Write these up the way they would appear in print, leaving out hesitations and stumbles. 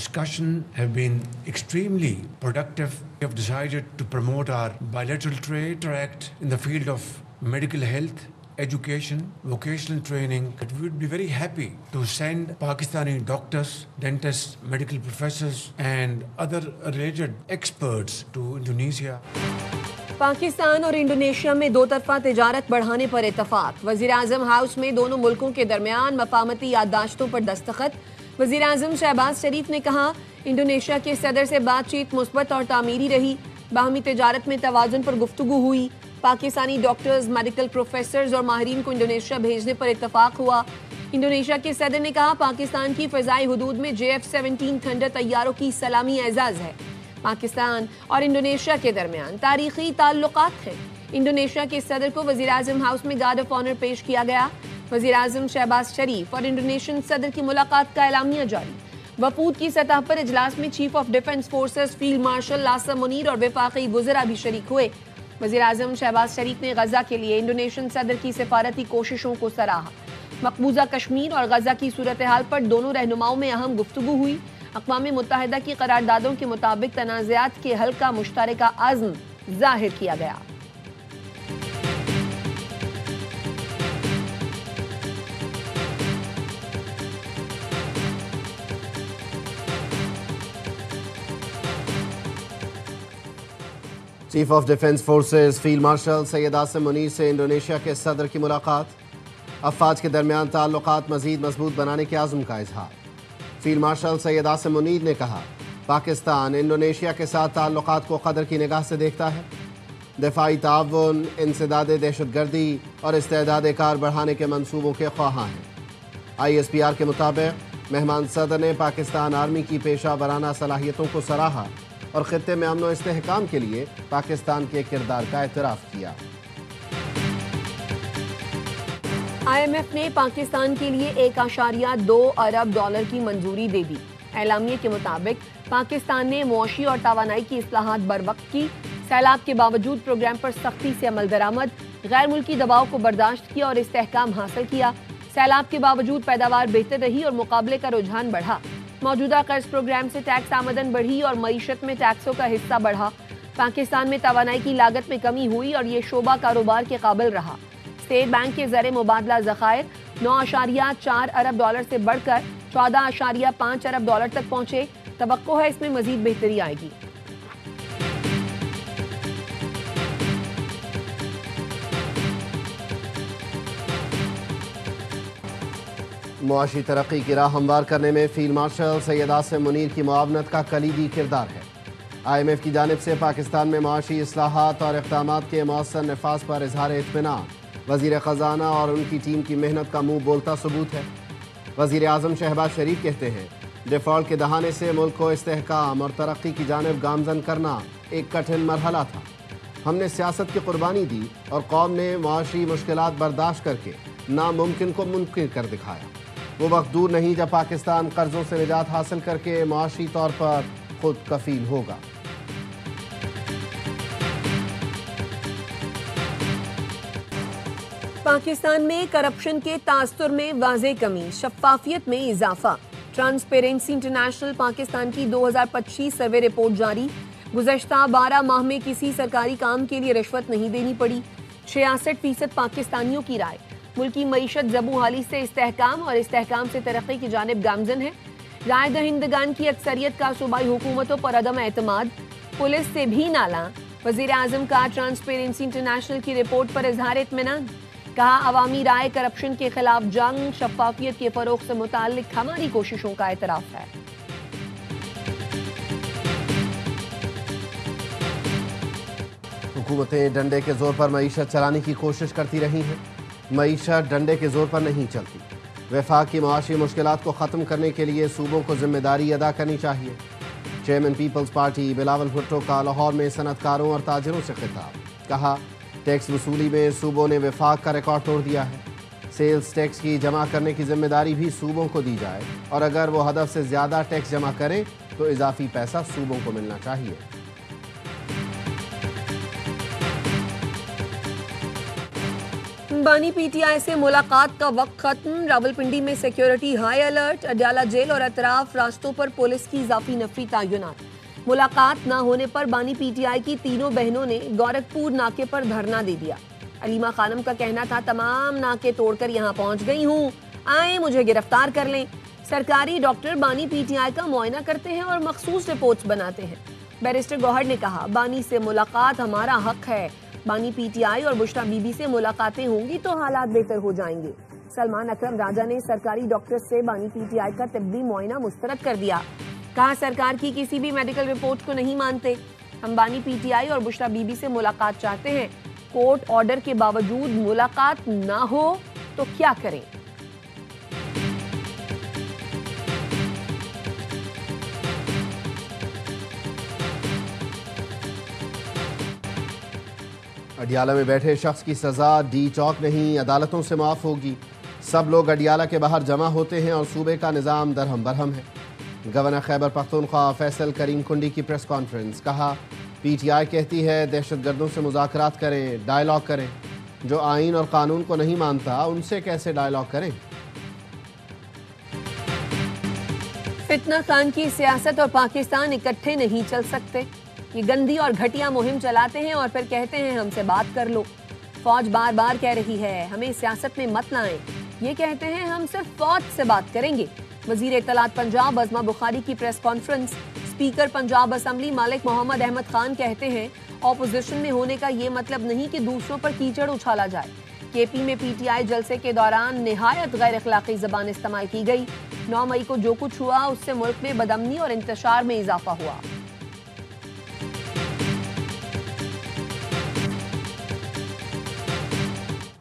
discussion have been extremely productive. We have decided to promote our bilateral trade tract in the field of medical health, education, vocational training. We would be very happy to send Pakistani doctors, dentists, medical professors and other related experts to Indonesia. Pakistan اور Indonesia میں دو طرفہ تجارت بڑھانے پر اتفاق. وزیر اعظم house میں دونوں ملکوں کے درمیان مفاہمتی یادداشتوں پر دستخط. وزیر اعظم شہباز شریف نے کہا انڈونیشیا کے صدر سے بات چیت مثبت اور تعمیری رہی. باہمی تجارت میں توازن پر گفتگو ہوئی. پاکستانی ڈاکٹرز، میڈیکل پروفیسرز اور ماہرین کو انڈونیشیا بھیجنے پر اتفاق ہوا. انڈونیشیا کے صدر نے کہا پاکستان کی فضائی حدود میں JF-17 تھنڈر طیاروں کی سلامی اعزاز ہے. پاکستان اور انڈونیشیا کے درمیان تاریخی تعلقات ہیں. انڈونیشیا کے صدر کو وزیر اعظم ہاؤس میں گارڈ آف آنر پیش کیا گیا. وزیر اعظم شہباز شریف اور انڈونیشین صدر کی ملاقات کا اعلامیہ جاری. وفود کی سطح پر اجلاس میں chief of defence forces field marshal لاسا منیر اور وفاقی وزراء بھی شریک ہوئے. وزیر اعظم شہباز شریف نے غزہ کے لیے انڈونیشین صدر کی سفارتی کوششوں کو سراہا. مقبوضہ کشمیر اور غزہ کی صورتحال پر دونوں رہنماؤں میں اہم گفتگو ہوئی. اقوام متحدہ کی قراردادوں کے مطابق تنازعات کے حل کا مشترکہ عزم ظاہر کیا گیا. Chief of defence forces field marshal Syed Asim Munir سے انڈونیشیا کے صدر کی ملاقات. افواج کے درمیان تعلقات مزید مضبوط بنانے کے عزم کا اظہار. فیلڈ مارشل سید عاصم منیر نے کہا پاکستان انڈونیشیا کے ساتھ تعلقات کو قدر کی نگاہ سے دیکھتا ہے. دفاعی تعاون، انسداد دہشت گردی اور استعداد کار بڑھانے کے منصوبوں کے خواہاں ہیں. ISPR کے مطابق مہمان صدر نے پاکستان آرمی کی پیشہ ورانہ صلاحیتوں کو سراہا اور خطے میں امن و استحکام کے لیے پاکستان کے کردار کا اعتراف کیا. IMF نے پاکستان کے لیے $1.2 ارب کی منظوری دے دی. اعلامیے کے مطابق پاکستان نے معاشی اور توانائی کی اصلاحات بروقت کی. سیلاب کے باوجود پروگرام پر سختی سے عمل درآمد، غیر ملکی دباؤ کو برداشت کیا اور استحکام حاصل کیا. سیلاب کے باوجود پیداوار بہتر رہی اور مقابلے کا رجحان بڑھا. موجودہ قرض پروگرام سے ٹیکس آمدن بڑھی اور معیشت میں ٹیکسوں کا حصہ بڑھا. پاکستان میں توانائی کی لاگت میں کمی ہوئی اور یہ شعبہ کاروبار کے قابل رہا. اسٹیٹ بینک کے زر مبادلہ ذخائر $9.4 ارب سے بڑھ کر $14.5 ارب تک پہنچے. توقع ہے اس میں مزید بہتری آئے گی. معاشی ترقی کی راہ ہموار کرنے میں فیلڈ مارشل سید عاصم منیر کی معاونت کا کلیدی کردار ہے. IMF کی جانب سے پاکستان میں معاشی اصلاحات اور اقدامات کے مؤثر نفاذ پر اظہار اطمینان وزیر خزانہ اور ان کی ٹیم کی محنت کا منہ بولتا ثبوت ہے. وزیر اعظم شہباز شریف کہتے ہیں ڈیفالٹ کے دہانے سے ملک کو استحکام اور ترقی کی جانب گامزن کرنا ایک کٹھن مرحلہ تھا. ہم نے سیاست کی قربانی دی اور قوم نے معاشی مشکلات برداشت کر کے ناممکن کو ممکن کر دکھایا. وہ وقت دور نہیں جب پاکستان قرضوں سے نجات حاصل کر کے معاشی طور پر خود کفیل ہوگا. پاکستان میں کرپشن کے تاثر میں واضح کمی، شفافیت میں اضافہ. ٹرانسپیرنسی انٹرنیشنل پاکستان کی 2025 سروے رپورٹ جاری. گزشتہ 12 ماہ میں کسی سرکاری کام کے لیے رشوت نہیں دینی پڑی. 66% پاکستانیوں کی رائے ملکی معیشت زبوں حالی سے استحکام اور استحکام سے ترقی کی جانب گامزن ہے. رائے دہندگان کی اکثریت کا صوبائی حکومتوں پر عدم اعتماد، پولیس سے بھی نالاں. وزیر اعظم کا ٹرانسپیرنسی انٹرنیشنل کی رپورٹ پر اظہار اطمینان. کہا عوامی رائے کرپشن کے خلاف جنگ، شفافیت کے فروغ سے متعلق ہماری کوششوں کا اعتراف ہے. حکومتیں ڈنڈے کے زور پر معیشت چلانے کی کوشش کرتی رہی ہیں. معیشت ڈنڈے کے زور پر نہیں چلتی. وفاق کی معاشی مشکلات کو ختم کرنے کے لیے صوبوں کو ذمہ داری ادا کرنی چاہیے. چیئرمین پیپلز پارٹی بلاول بھٹو کا لاہور میں صنعت کاروں اور تاجروں سے خطاب. کہا ٹیکس وصولی میں صوبوں نے وفاق کا ریکارڈ توڑ دیا ہے. سیلز ٹیکس کی جمع کرنے کی ذمہ داری بھی صوبوں کو دی جائے اور اگر وہ ہدف سے زیادہ ٹیکس جمع کریں تو اضافی پیسہ صوبوں کو ملنا چاہیے. بانی پی ٹی آئی سے ملاقات کا وقت ختم، راولپنڈی میں security high alert, Adiala jail اور اطراف راستوں پر پولیس کی اضافی نفری تعینات۔ ملاقات نہ ہونے پر بانی پی ٹی آئی کی تینوں بہنوں نے گورکھپور ناکے پر دھرنا دے دیا۔ علیمہ خانم کا کہنا تھا تمام ناکے توڑ کر یہاں پہنچ گئی ہوں، آئیں مجھے گرفتار کر لیں۔ سرکاری ڈاکٹر بانی پی ٹی آئی کا معائنہ کرتے ہیں اور مخصوص رپورٹس بناتے ہیں۔ بیرسٹر گوہر نے کہا بانی سے ملاقات ہمارا حق ہے، بانی پی ٹی آئی اور بشرا بی بی سے ملاقاتیں ہوں گی تو حالات بہتر ہو جائیں گے۔ سلمان اکرم راجہ نے سرکاری ڈاکٹر سے بانی پی ٹی آئی کا طبی معائنہ مسترد کر دیا، کہا سرکار کی کسی بھی میڈیکل رپورٹ کو نہیں مانتے، ہم بانی پی ٹی آئی اور بشرا بی بی سے ملاقات چاہتے ہیں، کورٹ آرڈر کے باوجود ملاقات نہ ہو تو کیا کریں؟ اڈیالہ میں بیٹھے شخص کی سزا ڈی چوک نہیں عدالتوں سے معاف ہوگی، سب لوگ اڈیالہ کے باہر جمع ہوتے ہیں اور صوبے کا نظام درہم برہم ہے۔ گورنر خیبر پختونخوا فیصل کریم کنڈی کی پریس کانفرنس، کہا پی ٹی آئی کہتی ہے دہشت گردوں سے مذاکرات کریں، ڈائیلاگ کریں، جو آئین اور قانون کو نہیں مانتا ان سے کیسے ڈائیلاگ کریں؟ فتنہ خان کی سیاست اور پاکستان اکٹھے نہیں چل سکتے، یہ گندی اور گھٹیا مہم چلاتے ہیں اور پھر کہتے ہیں ہم سے بات کر لو۔ فوج بار بار کہہ رہی ہے ہمیں سیاست میں مت لائیں، یہ کہتے ہیں ہم صرف فوج سے بات کریں گے۔ وزیر اطلاعات پنجاب عظمہ بخاری کی press conference, speaker Punjab assembly Malik Muhammad Ahmad Khan کہتے ہیں اپوزیشن میں ہونے کا یہ مطلب نہیں کہ دوسروں پر کیچڑ اچھالا جائے۔ کے پی میں پی ٹی آئی جلسے کے دوران نہایت غیر اخلاقی زبان استعمال کی گئی، 9 مئی کو جو کچھ ہوا اس سے ملک میں بدامنی اور انتشار میں اضافہ ہوا۔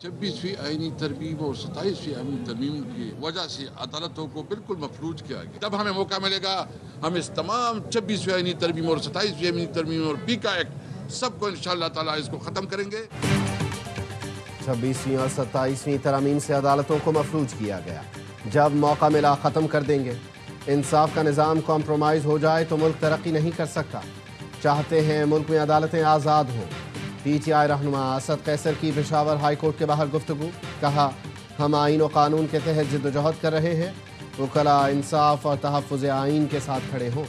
26ویں آئینی ترمیم اور 27ویں آئینی ترمیم کی وجہ سے عدالتوں کو بالکل مفلوج کیا گیا۔ جب ہمیں موقع ملے گا ہم اس تمام 26ویں آئینی ترمیم اور 27ویں آئینی ترمیم اور پیکا ایکٹ سب کو انشاءاللہ تعالیٰ اس کو ختم کریں گے۔ 26ویں اور 27ویں ترامیم سے عدالتوں کو مفلوج کیا گیا، جب موقع ملا ختم کر دیں گے۔ انصاف کا نظام کمپرومائز ہو جائے تو ملک ترقی نہیں کر سکتا، چاہتے ہیں ملک میں عدالتیں آزاد ہوں۔ پی ٹی آئی رہنما اسد قیصر کی پشاور ہائی کورٹ کے باہر گفتگو، کہا ہم آئین و قانون کے تحت جد و جہد کر رہے ہیں، وکلا انصاف اور تحفظ آئین کے ساتھ کھڑے ہوں۔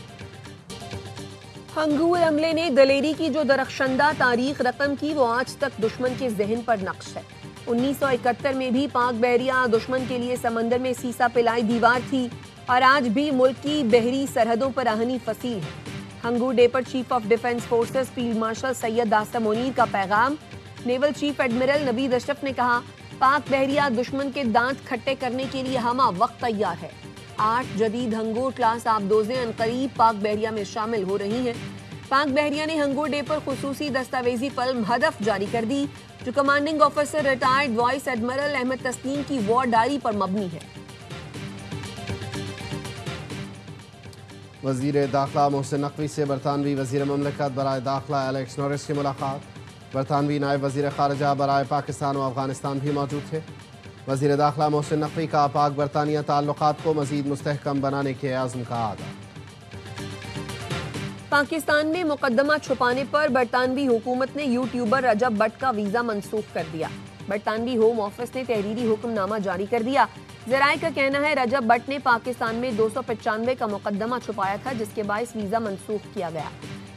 ہنگور عملے نے دلیری کی جو درخشندہ تاریخ رقم کی وہ آج تک دشمن کے ذہن پر نقش ہے۔ 1971 میں بھی پاک بحریہ دشمن کے لیے سمندر میں سیسا پلائی دیوار تھی اور آج بھی ملک کی بحری سرحدوں پر آہنی فصیل ہے۔ ہنگور ڈے پر chief of defence forces field marshal Syed داستہ منیر کا پیغام، نیول چیف ایڈمرل نوید اشرف نے کہا پاک بحریہ دشمن کے دانت کھٹے کرنے کے لیے ہمہ وقت تیار ہے۔ 8 جدید ہنگور کلاس آبدوزیں عنقریب پاک بحریہ میں شامل ہو رہی ہیں۔ پاک بحریہ نے ہنگور ڈے پر خصوصی دستاویزی فلم ہدف جاری کر دی جو commanding officer retired vice admiral Ahmed Tasneem کی وار ڈائری پر مبنی ہے۔ وزیر داخلہ محسن نقوی سے برطانوی وزیر مملکت برائے داخلہ الیکس نورس کی ملاقات، برطانوی نائب وزیر خارجہ برائے پاکستان و افغانستان بھی موجود تھے۔ وزیر داخلہ محسن نقوی کا پاک برطانیہ تعلقات کو مزید مستحکم بنانے کے عزم کا اعادہ۔ پاکستان میں مقدمہ چھپانے پر برطانوی حکومت نے یوٹیوبر رجب بٹ کا ویزا منسوخ کر دیا۔ برطانوی ہوم آفس نے تحریری حکم نامہ جاری کر دیا۔ ذرائع کا کہنا ہے رجب بٹ نے پاکستان میں 295 کا مقدمہ چھپایا تھا جس کے باعث ویزا منسوخ کیا گیا۔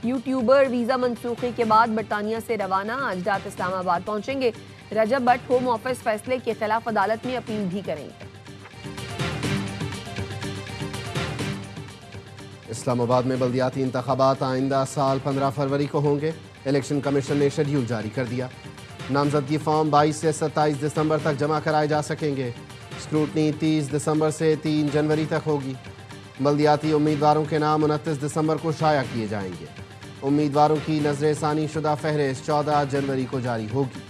یوٹیوبر ویزا منسوخی کے بعد برطانیہ سے روانہ آج رات اسلام آباد پہنچیں گے۔ رجب بٹ ہوم آفس فیصلے کے خلاف عدالت میں اپیل بھی کریں گے۔ اسلام آباد میں بلدیاتی انتخابات آئندہ سال 15 فروری کو ہوں گے۔ الیکشن کمیشن نے شیڈیول جاری کر دیا۔ نامزدگی فارم 22 سے 27 دسمبر تک جمع کرائے جا سکیں گے۔ اسکروٹنی 30 دسمبر سے 3 جنوری تک ہوگی۔ بلدیاتی امیدواروں کے نام 29 دسمبر کو شائع کیے جائیں گے۔ امیدواروں کی نظر ثانی شدہ فہرست 14 جنوری کو جاری ہوگی۔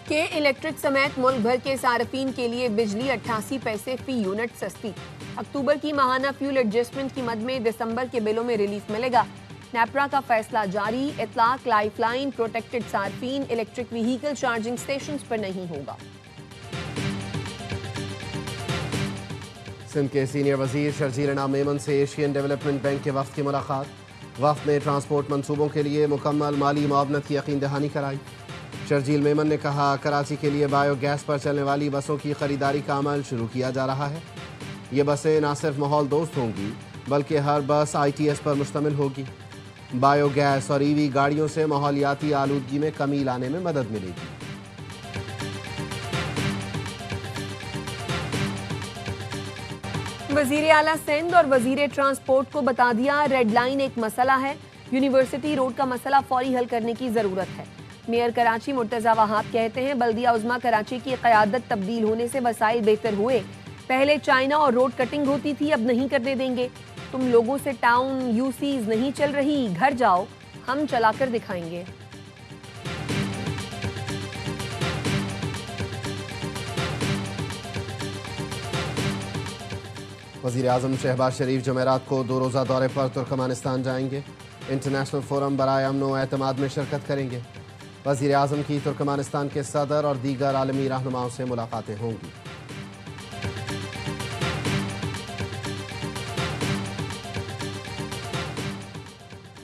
کے الیکٹرک سمیت ملک بھر کے صارفین کے لیے بجلی 88 پیسے فی یونٹ سستی۔ اکتوبر کی ماہانہ فیول ایڈجسٹمنٹ کی مد میں دسمبر کے بلوں میں ریلیف ملے گا۔ نیپرا کا فیصلہ جاری، اطلاق لائف لائن پروٹیکٹڈ صارفین الیکٹرک وہیکل چارجنگ سٹیشنز پر نہیں ہوگا۔ سندھ کے سینئر وزیر شرجیل انعام میمن سے ایشین ڈیولپمنٹ بینک کے وفد کی ملاقات۔ وفد نے ٹرانسپورٹ منصوبوں کے لیے مکمل مالی معاونت کی یقین دہانی کرائی۔ شرجیل میمن نے کہا کراچی کے لیے بایو گیس پر چلنے والی بسوں کی خریداری کا عمل شروع کیا جا رہا ہے۔ یہ بسیں نہ صرف ماحول دوست ہوں گی بلکہ ہر بس ITS پر مشتمل ہوگی۔ بایو گیس اور EV گاڑیوں سے ماحولیاتی آلودگی میں کمی لانے میں مدد ملے گی۔ وزیر اعلیٰ سندھ اور وزیر ٹرانسپورٹ کو بتا دیا ریڈ لائن ایک مسئلہ ہے، یونیورسٹی روڈ کا مسئلہ فوری حل کرنے کی ضرورت ہے۔ میئر کراچی مرتضیٰ وہاب کہتے ہیں بلدیہ عظمیٰ کراچی کی قیادت تبدیل ہونے سے وسائل بہتر ہوئے، پہلے چائنا اور روڈ کٹنگ ہوتی تھی، اب نہیں کرنے دیں گے۔ تم لوگوں سے ٹاؤن UCs نہیں چل رہی، گھر جاؤ، ہم چلا کر دکھائیں گے۔ وزیر اعظم شہباز شریف جمعرات کو 2 روزہ دورے پر ترکمانستان جائیں گے۔ انٹرنیشنل فورم برائے امن و اعتماد میں شرکت کریں گے۔ وزیر اعظم کی ترکمانستان کے صدر اور دیگر عالمی رہنماؤں سے ملاقاتیں ہوں گی۔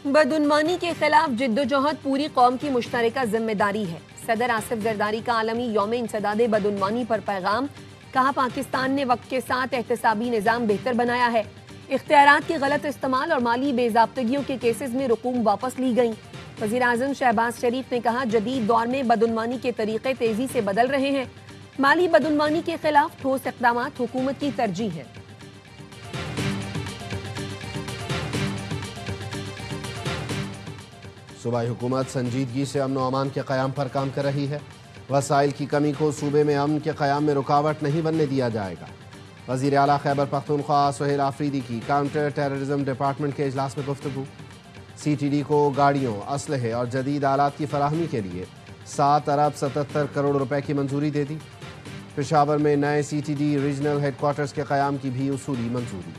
بدعنوانی کے خلاف جدوجہد پوری قوم کی مشترکہ ذمہ داری ہے۔ صدر آصف زرداری کا عالمی یوم انسداد بدعنوانی پر پیغام، کہا پاکستان نے وقت کے ساتھ احتسابی نظام بہتر بنایا ہے، اختیارات کے غلط استعمال اور مالی بے ضابطگیوں کے کیسز میں رقوم واپس لی گئیں۔ وزیر اعظم شہباز شریف نے کہا جدید دور میں بدعنوانی کے طریقے تیزی سے بدل رہے ہیں، مالی بدعنوانی کے خلاف ٹھوس اقدامات حکومت کی ترجیح ہے۔ صوبائی حکومت سنجیدگی سے امن و امان کے قیام پر کام کر رہی ہے۔ وسائل کی کمی کو صوبے میں امن کے قیام میں رکاوٹ نہیں بننے دیا جائے گا۔ وزیر اعلیٰ خیبر پختونخوا سہیل آفریدی کی کاؤنٹر ٹیررزم ڈپارٹمنٹ کے اجلاس میں گفتگو۔ CTD کو گاڑیوں، اسلحے اور جدید آلات کی فراہمی کے لیے 7 ارب 77 کروڑ روپے کی منظوری دے دی۔ پشاور میں نئے CTD ریجنل ہیڈ کوارٹرز کے قیام کی بھی اصولی منظوری۔